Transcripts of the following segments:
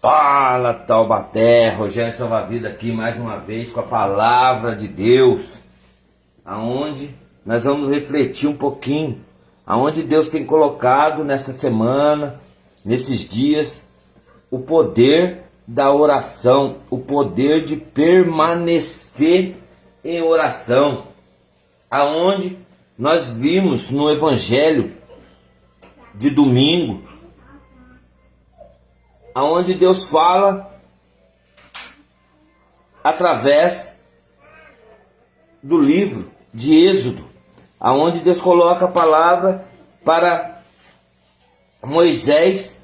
Fala, Taubaté, Rogério Salva-Vida aqui mais uma vez com a palavra de Deus, aonde nós vamos refletir um pouquinho, aonde Deus tem colocado nessa semana, nesses dias, o poder da oração, o poder de permanecer em oração, aonde nós vimos no Evangelho de domingo, aonde Deus fala através do livro de Êxodo, aonde Deus coloca a palavra para Moisés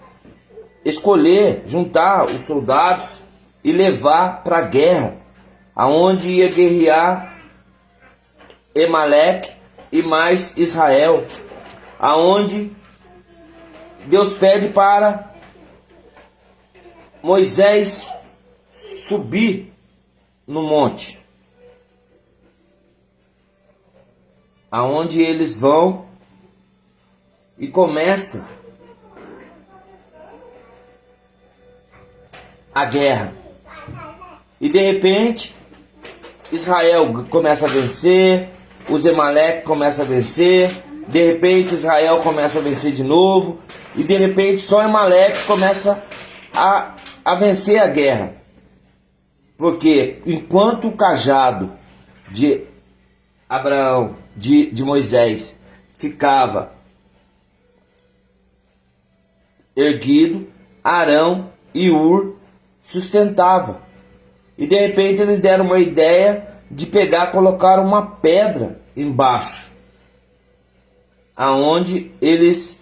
escolher, juntar os soldados e levar para a guerra, aonde ia guerrear Amaleque e mais Israel, aonde Deus pede para Moisés subir no monte, aonde eles vão e começa a guerra. E de repente Israel começa a vencer, os Amaleque começam a vencer, de repente Israel começa a vencer de novo, e de repente só Amaleque começa a vencer a guerra. Porque enquanto o cajado de Abraão, de Moisés, ficava erguido, Arão e Ur sustentava. E de repente eles deram uma ideia de pegar, colocar uma pedra embaixo, aonde eles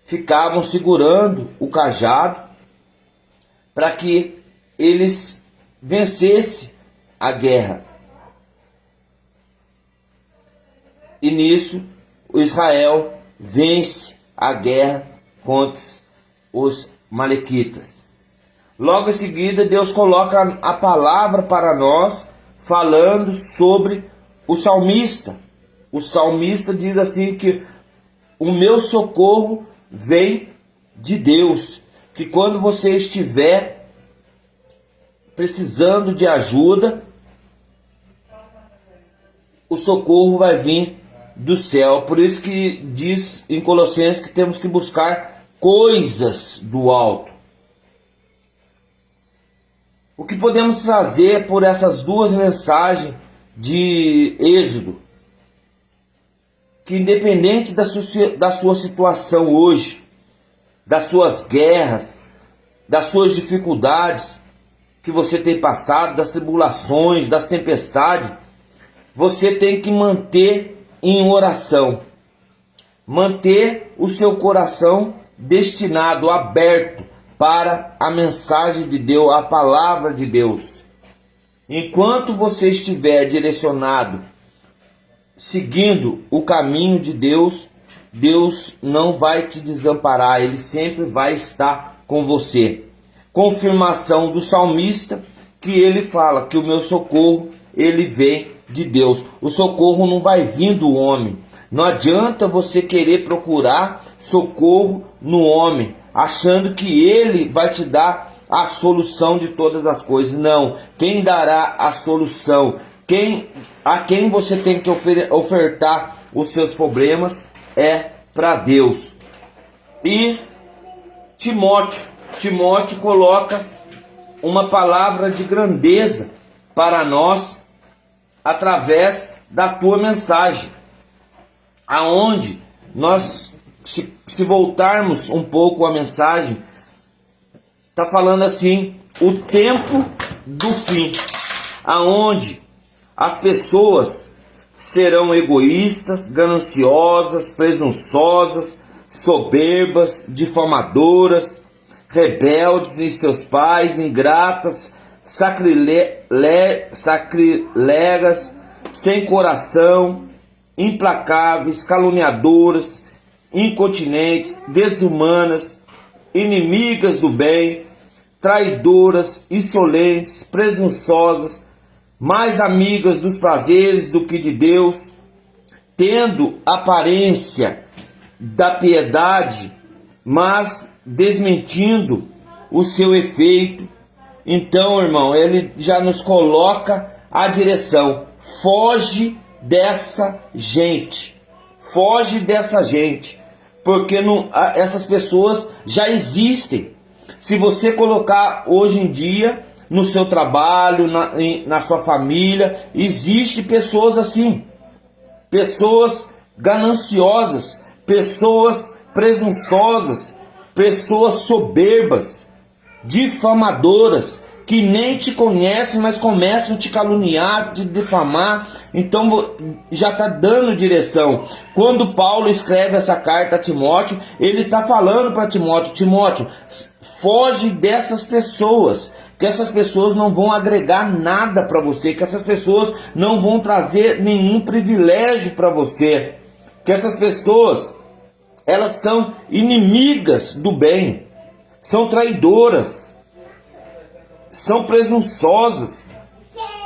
ficavam segurando o cajado para que eles vencessem a guerra. E nisso o Israel vence a guerra contra os malequitas. Logo em seguida Deus coloca a palavra para nós, falando sobre o salmista. O salmista diz assim que o meu socorro vem de Deus, que quando você estiver precisando de ajuda, o socorro vai vir do céu. Por isso que diz em Colossenses que temos que buscar coisas do alto. O que podemos trazer por essas duas mensagens de Êxodo? Que independente da sua situação hoje, das suas guerras, das suas dificuldades que você tem passado, das tribulações, das tempestades, você tem que manter em oração, manter o seu coração destinado, aberto para a mensagem de Deus, a palavra de Deus. Enquanto você estiver direcionado, seguindo o caminho de Deus, Deus não vai te desamparar, Ele sempre vai estar com você. Confirmação do salmista, que ele fala que o meu socorro, ele vem de Deus. O socorro não vai vir do homem. Não adianta você querer procurar socorro no homem, achando que ele vai te dar a solução de todas as coisas. Não, quem dará a solução, a quem você tem que ofertar os seus problemas é para Deus. E Timóteo coloca uma palavra de grandeza para nós através da tua mensagem, aonde nós, se voltarmos um pouco a mensagem, está falando assim, o tempo do fim, aonde as pessoas serão egoístas, gananciosas, presunçosas, soberbas, difamadoras, rebeldes em seus pais, ingratas, sacrilegas, sem coração, implacáveis, caluniadoras, incontinentes, desumanas, inimigas do bem, traidoras, insolentes, presunçosas, mais amigas dos prazeres do que de Deus, tendo aparência da piedade, mas desmentindo o seu efeito. Então, irmão, ele já nos coloca a direção. Foge dessa gente. Foge dessa gente. Porque essas pessoas já existem. Se você colocar hoje em dia no seu trabalho, na sua família, existe pessoas assim. Pessoas gananciosas, pessoas presunçosas, pessoas soberbas, difamadoras, que nem te conhecem, mas começam a te caluniar, te difamar. Então já está dando direção. Quando Paulo escreve essa carta a Timóteo, ele está falando para Timóteo: Timóteo, foge dessas pessoas, que essas pessoas não vão agregar nada para você, que essas pessoas não vão trazer nenhum privilégio para você, que essas pessoas, elas são inimigas do bem, são traidoras, são presunçosas,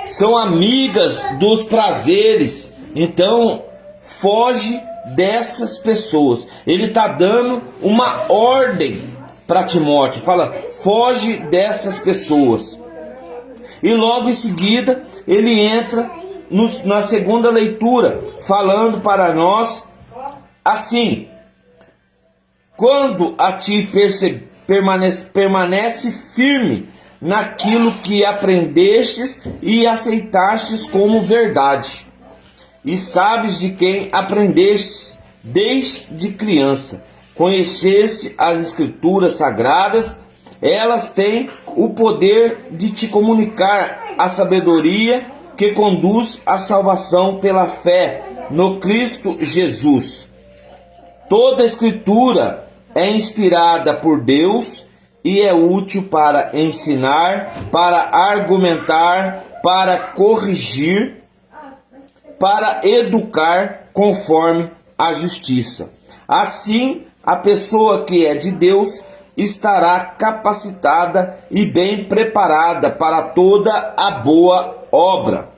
são amigas dos prazeres. Então, foge dessas pessoas. Ele está dando uma ordem para Timóteo, fala: foge dessas pessoas. E logo em seguida, ele entra na segunda leitura, falando para nós assim: quando a ti permanece firme naquilo que aprendestes e aceitastes como verdade, e sabes de quem aprendestes desde criança, conheceste as escrituras sagradas, elas têm o poder de te comunicar a sabedoria que conduz à salvação pela fé no Cristo Jesus. Toda a escritura é inspirada por Deus e é útil para ensinar, para argumentar, para corrigir, para educar conforme a justiça. Assim, a pessoa que é de Deus estará capacitada e bem preparada para toda a boa obra.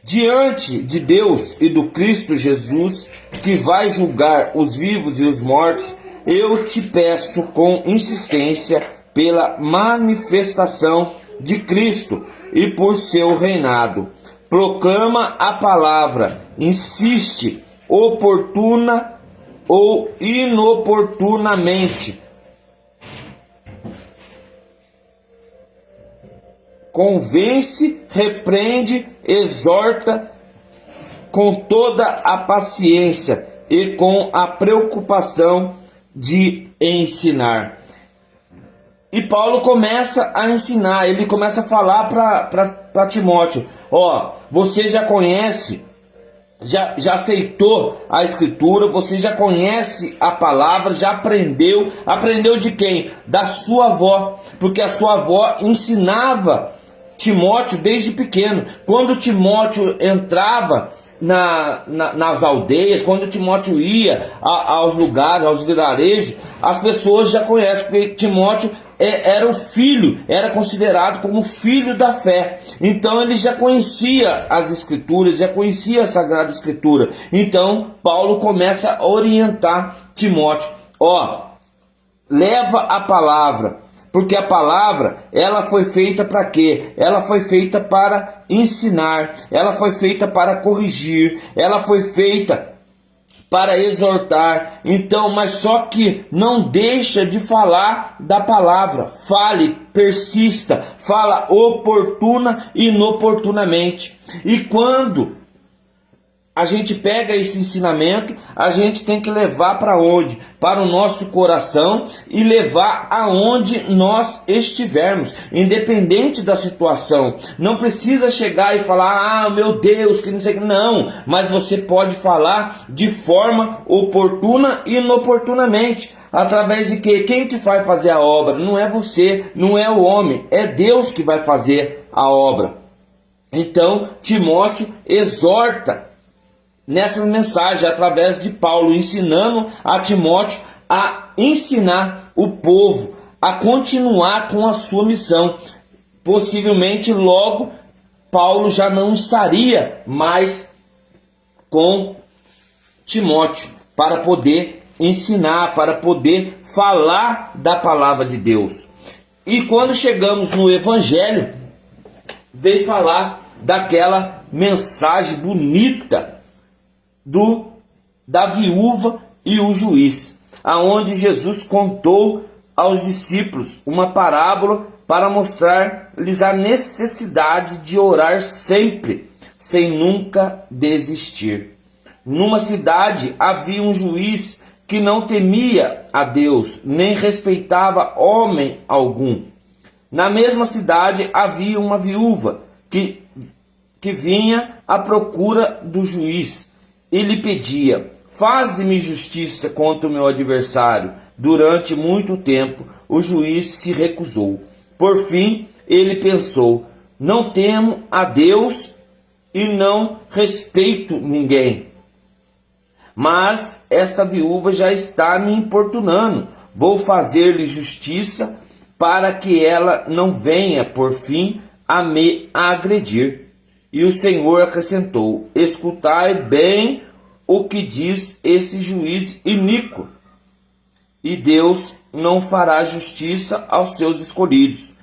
Diante de Deus e do Cristo Jesus, que vai julgar os vivos e os mortos, eu te peço com insistência pela manifestação de Cristo e por seu reinado. Proclama a palavra, insiste, oportuna ou inoportunamente. Convence, repreende, exorta com toda a paciência e com a preocupação de ensinar. E Paulo começa a ensinar, ele começa a falar para Timóteo: ó, você já conhece, já aceitou a escritura, você já conhece a palavra, já aprendeu de quem? Da sua avó, porque a sua avó ensinava Timóteo desde pequeno. Quando Timóteo entrava nas aldeias, quando Timóteo ia aos lugares, aos vilarejos, as pessoas já conhecem, porque Timóteo era o filho, era considerado como filho da fé. Então ele já conhecia as escrituras, já conhecia a Sagrada Escritura. Então Paulo começa a orientar Timóteo: ó, leva a palavra, porque a palavra, ela foi feita para quê? Ela foi feita para ensinar, ela foi feita para corrigir, ela foi feita para exortar. Então, mas só que não deixa de falar da palavra. Fale, persista, fala oportuna e inoportunamente. E quando a gente pega esse ensinamento, a gente tem que levar para onde? Para o nosso coração e levar aonde nós estivermos, independente da situação. Não precisa chegar e falar: ah, meu Deus, que não sei o que. Não, mas você pode falar de forma oportuna e inoportunamente. Através de quê? Quem que vai fazer a obra? Não é você, não é o homem, é Deus que vai fazer a obra. Então, Timóteo exorta nessas mensagens, através de Paulo, ensinando a Timóteo a ensinar o povo a continuar com a sua missão. Possivelmente logo Paulo já não estaria mais com Timóteo para poder ensinar, para poder falar da palavra de Deus. E quando chegamos no Evangelho, veio falar daquela mensagem bonita da viúva e o juiz, aonde Jesus contou aos discípulos uma parábola para mostrar-lhes a necessidade de orar sempre, sem nunca desistir. Numa cidade havia um juiz que não temia a Deus, nem respeitava homem algum. Na mesma cidade havia uma viúva que vinha à procura do juiz e lhe pedia: faze-me justiça contra o meu adversário. Durante muito tempo o juiz se recusou. Por fim ele pensou: não temo a Deus e não respeito ninguém. Mas esta viúva já está me importunando. Vou fazer-lhe justiça para que ela não venha, por fim, a me agredir. E o Senhor acrescentou: escutai bem o que diz esse juiz iníquo. E Deus não fará justiça aos seus escolhidos,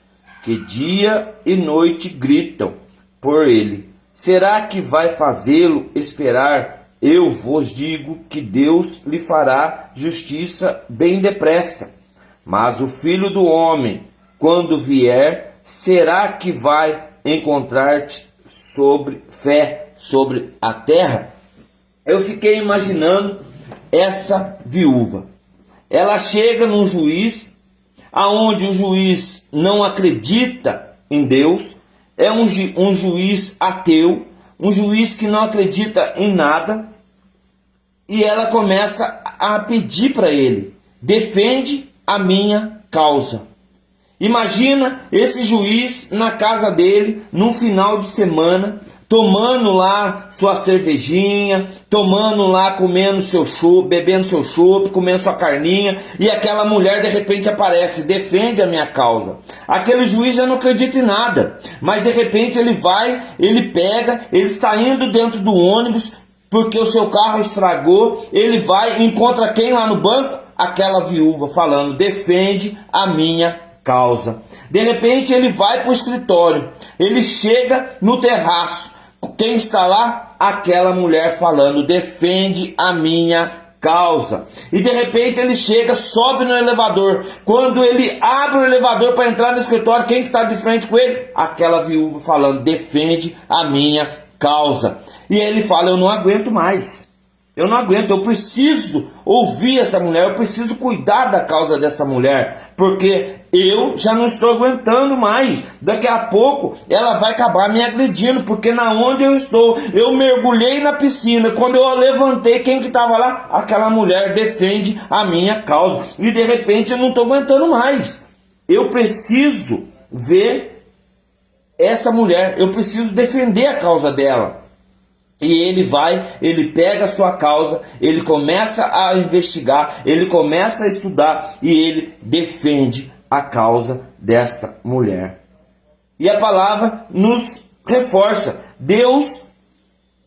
que dia e noite gritam por ele. Será que vai fazê-lo esperar? Eu vos digo que Deus lhe fará justiça bem depressa. Mas o Filho do Homem, quando vier, será que vai encontrar-te fé sobre a terra? Eu fiquei imaginando essa viúva. Ela chega num juiz, aonde o juiz não acredita em Deus, é um juiz ateu, um juiz que não acredita em nada, e ela começa a pedir para ele: defende a minha causa. Imagina esse juiz na casa dele, num final de semana, tomando lá sua cervejinha, tomando lá, comendo seu chopp, bebendo seu chopp, comendo sua carninha, e aquela mulher de repente aparece: defende a minha causa. Aquele juiz já não acredita em nada, mas de repente ele vai, ele pega, ele está indo dentro do ônibus, porque o seu carro estragou, ele vai e encontra quem lá no banco? Aquela viúva falando: defende a minha causa. De repente ele vai para o escritório, ele chega no terraço, quem está lá? Aquela mulher falando: defende a minha causa. E de repente ele chega, sobe no elevador. Quando ele abre o elevador para entrar no escritório, quem que está de frente com ele? Aquela viúva falando: defende a minha causa. E ele fala: eu não aguento mais, eu não aguento, eu preciso ouvir essa mulher, eu preciso cuidar da causa dessa mulher, porque eu já não estou aguentando mais. Daqui a pouco ela vai acabar me agredindo, porque na onde eu estou, eu mergulhei na piscina, quando eu levantei, quem que estava lá? Aquela mulher: defende a minha causa. E de repente eu não estou aguentando mais, eu preciso ver essa mulher, eu preciso defender a causa dela. E ele vai, ele pega a sua causa, ele começa a investigar, ele começa a estudar e ele defende a causa dessa mulher. E a palavra nos reforça: Deus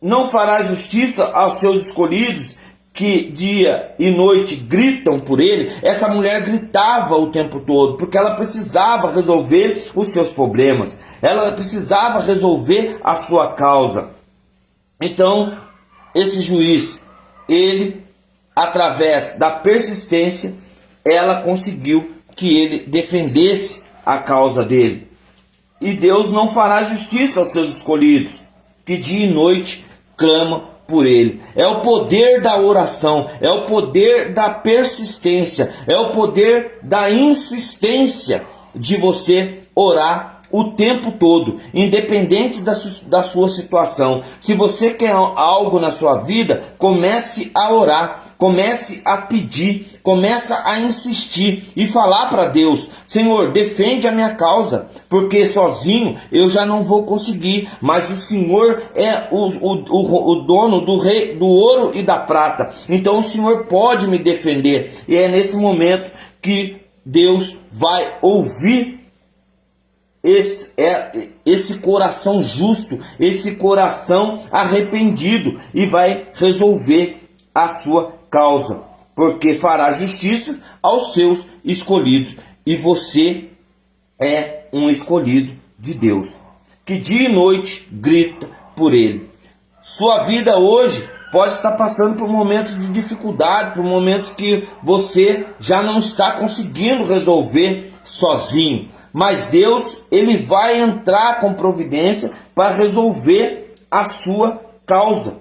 não fará justiça aos seus escolhidos, que dia e noite gritam por ele. Essa mulher gritava o tempo todo, porque ela precisava resolver os seus problemas, ela precisava resolver a sua causa. Então, esse juiz, ele, através da persistência, ela conseguiu que ele defendesse a causa dele. E Deus não fará justiça aos seus escolhidos, que dia e noite clamam por ele. É o poder da oração, é o poder da persistência, é o poder da insistência de você orar o tempo todo, independente da sua situação. Se você quer algo na sua vida, comece a orar, comece a pedir, comece a insistir e falar para Deus: Senhor, defende a minha causa, porque sozinho eu já não vou conseguir, mas o Senhor é o dono do rei, do ouro e da prata, então o Senhor pode me defender. E é nesse momento que Deus vai ouvir esse coração justo, esse coração arrependido, e vai resolver a sua causa. porque fará justiça aos seus escolhidos. E você é um escolhido de Deus, que dia e noite grita por Ele. Sua vida hoje pode estar passando por momentos de dificuldade, por momentos que você já não está conseguindo resolver sozinho. Mas Deus, Ele vai entrar com providência para resolver a sua causa.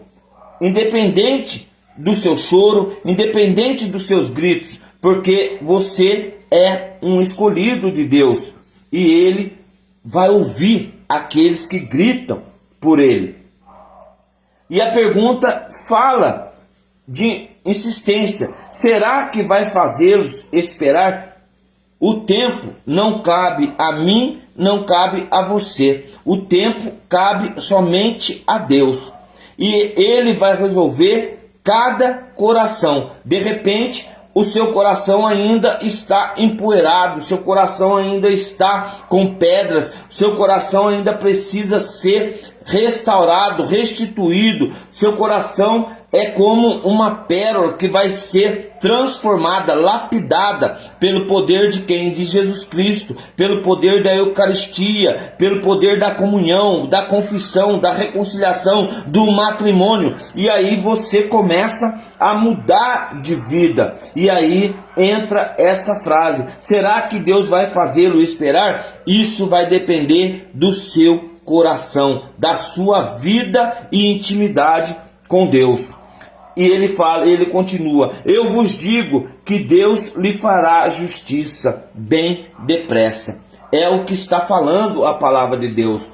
Independente do seu choro, independente dos seus gritos, porque você é um escolhido de Deus. E Ele vai ouvir aqueles que gritam por Ele. E a pergunta fala de insistência. Será que vai fazê-los esperar? O tempo não cabe a mim, não cabe a você. O tempo cabe somente a Deus. E Ele vai resolver cada coração. De repente, o seu coração ainda está empoeirado, o seu coração ainda está com pedras, o seu coração ainda precisa ser restaurado, restituído. Seu coração é como uma pérola que vai ser transformada, lapidada pelo poder de quem? De Jesus Cristo, pelo poder da Eucaristia, pelo poder da comunhão, da confissão, da reconciliação, do matrimônio. E aí você começa a mudar de vida. E aí entra essa frase: será que Deus vai fazê-lo esperar? Isso vai depender do seu coração, da sua vida e intimidade com Deus. E ele fala, ele continua: eu vos digo que Deus lhe fará justiça bem depressa. É o que está falando a palavra de Deus.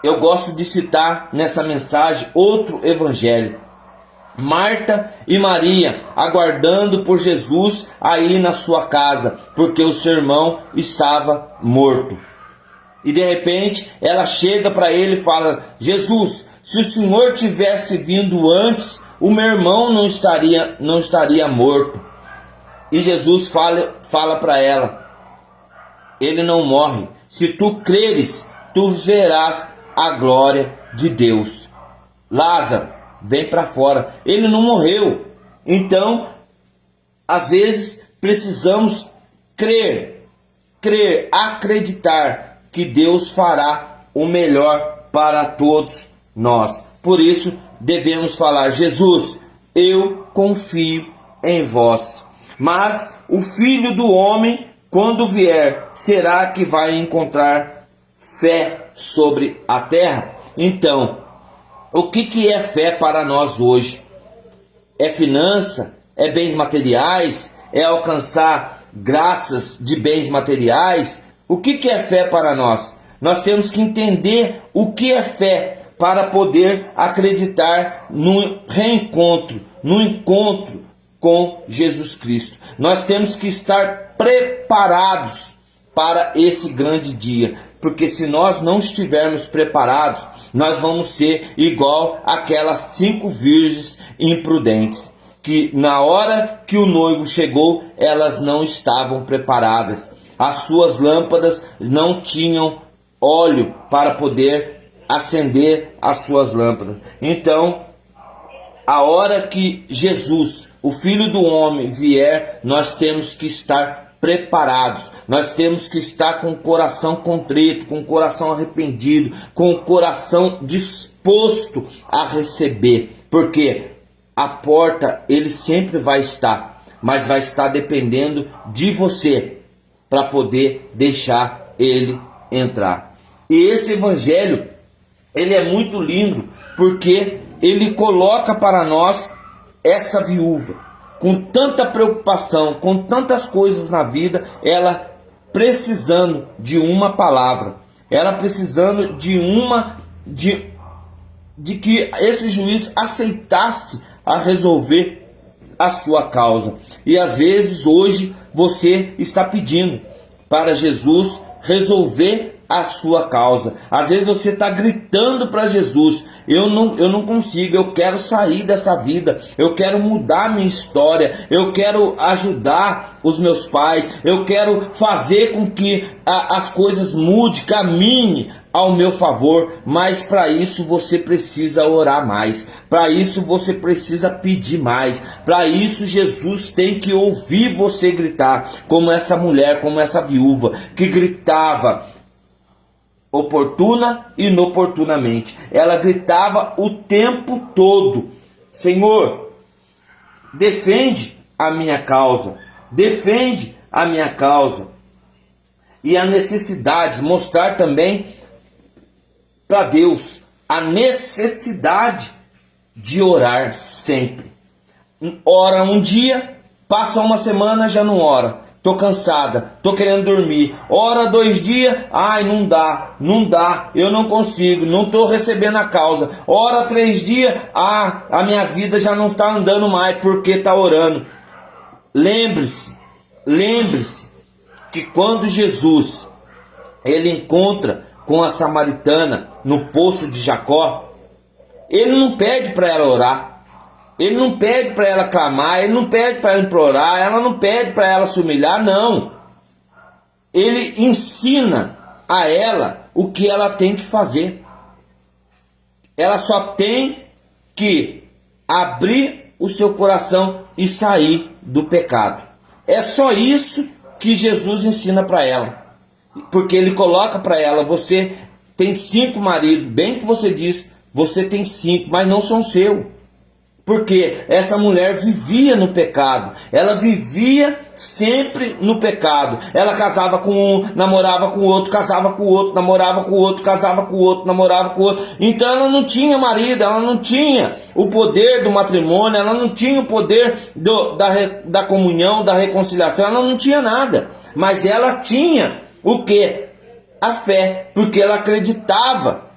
Eu gosto de citar nessa mensagem outro evangelho. Marta e Maria aguardando por Jesus aí na sua casa, porque o seu irmão estava morto. E de repente ela chega para ele e fala: Jesus, se o Senhor tivesse vindo antes, o meu irmão não estaria morto. E Jesus fala para ela: ele não morre. Se tu creres, tu verás a glória de Deus. Lázaro, vem para fora. Ele não morreu. Então, às vezes precisamos crer, acreditar que Deus fará o melhor para todos nós. Por isso devemos falar: Jesus, eu confio em vós. Mas o Filho do Homem, quando vier, será que vai encontrar fé sobre a terra? Então, o que é fé para nós hoje? É finança? É bens materiais? É alcançar graças de bens materiais? O que é fé para nós? Nós temos que entender o que é fé para poder acreditar no reencontro, no encontro com Jesus Cristo. Nós temos que estar preparados para esse grande dia, porque se nós não estivermos preparados, nós vamos ser igual aquelas 5 virgens imprudentes, que na hora que o noivo chegou, elas não estavam preparadas. As suas lâmpadas não tinham óleo para poder acender as suas lâmpadas. Então, a hora que Jesus, o Filho do Homem, vier, nós temos que estar preparados. Nós temos que estar com o coração contrito, com o coração arrependido, com o coração disposto a receber. Porque a porta ele sempre vai estar, mas vai estar dependendo de você para poder deixar ele entrar. E esse evangelho, ele é muito lindo, porque ele coloca para nós essa viúva, com tanta preocupação, com tantas coisas na vida, ela precisando de uma palavra, ela precisando de que esse juiz aceitasse a resolver a sua causa. E às vezes hoje você está pedindo para Jesus resolver a sua causa. Às vezes você está gritando para Jesus: eu não consigo, eu quero sair dessa vida, eu quero mudar minha história, eu quero ajudar os meus pais, eu quero fazer com que as coisas mudem, caminhem ao meu favor, mas para isso você precisa orar mais, para isso você precisa pedir mais, para isso Jesus tem que ouvir você gritar, como essa mulher, como essa viúva, que gritava oportuna e inoportunamente, ela gritava o tempo todo: Senhor, defende a minha causa, defende a minha causa. E a necessidade, mostrar também para Deus a necessidade de orar sempre. Ora um dia, passa uma semana, já não ora. Tô cansada, tô querendo dormir. Ora 2 dias, ai, não dá, eu não consigo, não tô recebendo a causa. Ora 3 dias, a minha vida já não está andando mais porque tá orando. Lembre-se que quando Jesus ele encontra com a samaritana no poço de Jacó, ele não pede para ela orar. Ele não pede para ela clamar, ele não pede para ela implorar, ela não pede para ela se humilhar, não. Ele ensina a ela o que ela tem que fazer. Ela só tem que abrir o seu coração e sair do pecado. É só isso que Jesus ensina para ela. Porque ele coloca para ela: você tem 5 maridos, bem que você diz, você tem 5, mas não são seus. Porque essa mulher vivia no pecado, ela vivia sempre no pecado. Ela casava com um, namorava com o outro, casava com o outro, namorava com o outro, casava com o outro, namorava com o outro. Então ela não tinha marido, ela não tinha o poder do matrimônio, ela não tinha o poder da comunhão, da reconciliação, ela não tinha nada. Mas ela tinha o que? A fé, porque ela acreditava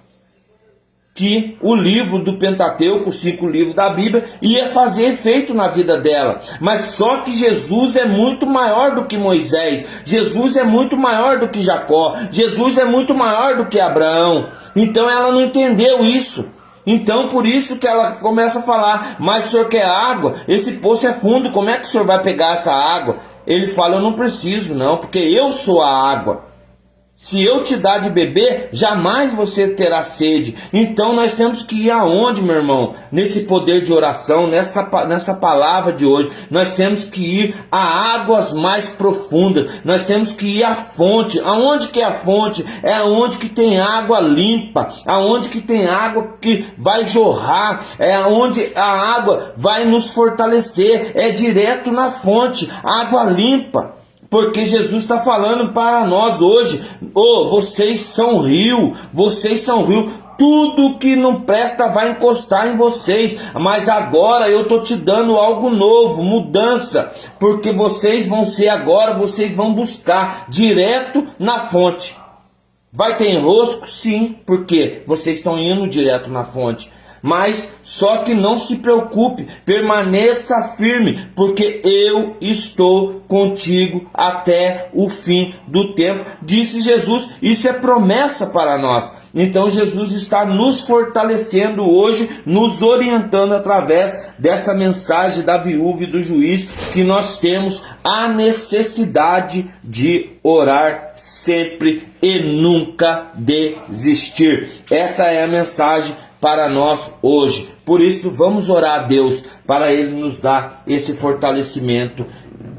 que o livro do Pentateuco, os 5 livros da Bíblia, ia fazer efeito na vida dela. Mas só que Jesus é muito maior do que Moisés, Jesus é muito maior do que Jacó, Jesus é muito maior do que Abraão. Então ela não entendeu isso. Então por isso que ela começa a falar: mas o senhor quer água? Esse poço é fundo, como é que o senhor vai pegar essa água? Ele fala: eu não preciso não, porque eu sou a água. Se eu te dar de beber, jamais você terá sede. Então nós temos que ir aonde, meu irmão? Nesse poder de oração, nessa palavra de hoje. Nós temos que ir a águas mais profundas. Nós temos que ir à fonte. Aonde que é a fonte? É aonde que tem água limpa. Aonde que tem água que vai jorrar. É aonde a água vai nos fortalecer. É direto na fonte. Água limpa. Porque Jesus está falando para nós hoje: vocês são rio, vocês são rio. Tudo que não presta vai encostar em vocês. Mas agora eu estou te dando algo novo, mudança. Porque vocês vão ser agora, vocês vão buscar direto na fonte. Vai ter enrosco? Sim, porque vocês estão indo direto na fonte. Mas só que não se preocupe, permaneça firme, porque eu estou contigo até o fim do tempo, disse Jesus. Isso é promessa para nós. Então Jesus está nos fortalecendo hoje, nos orientando através dessa mensagem da viúva e do juiz, que nós temos a necessidade de orar sempre e nunca desistir. Essa é a mensagem para nós hoje. Por isso vamos orar a Deus para Ele nos dar esse fortalecimento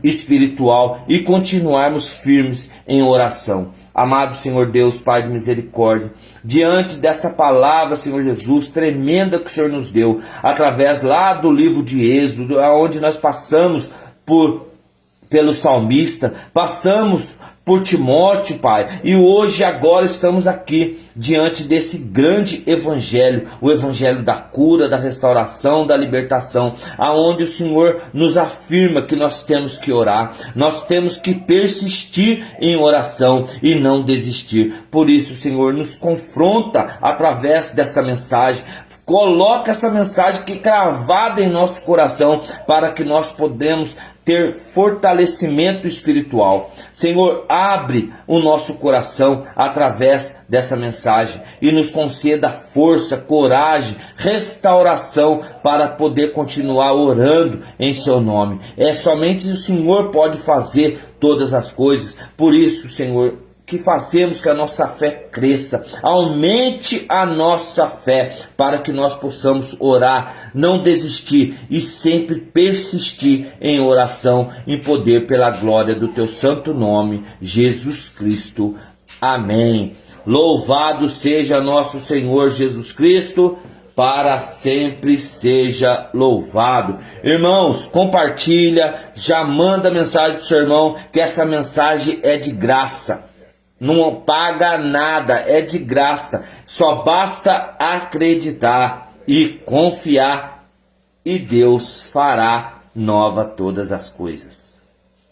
espiritual e continuarmos firmes em oração. Amado Senhor Deus, Pai de misericórdia, diante dessa palavra, Senhor Jesus, tremenda que o Senhor nos deu, através lá do livro de Êxodo, onde nós passamos pelo salmista, passamos por Timóteo, Pai, e hoje, agora estamos aqui diante desse grande evangelho, o evangelho da cura, da restauração, da libertação, aonde o Senhor nos afirma que nós temos que orar, nós temos que persistir em oração e não desistir. Por isso, o Senhor nos confronta através dessa mensagem. Coloca essa mensagem que cravada em nosso coração, para que nós podemos ter fortalecimento espiritual. Senhor, abre o nosso coração através dessa mensagem e nos conceda força, coragem, restauração para poder continuar orando em seu nome. É somente o Senhor pode fazer todas as coisas. Por isso, Senhor, que fazemos que a nossa fé cresça. Aumente a nossa fé para que nós possamos orar, não desistir e sempre persistir em oração, em poder pela glória do teu santo nome, Jesus Cristo. Amém. Louvado seja nosso Senhor Jesus Cristo, para sempre seja louvado. Irmãos, compartilha, já manda mensagem pro seu irmão, que essa mensagem é de graça. Não paga nada, é de graça. Só basta acreditar e confiar, e Deus fará nova todas as coisas.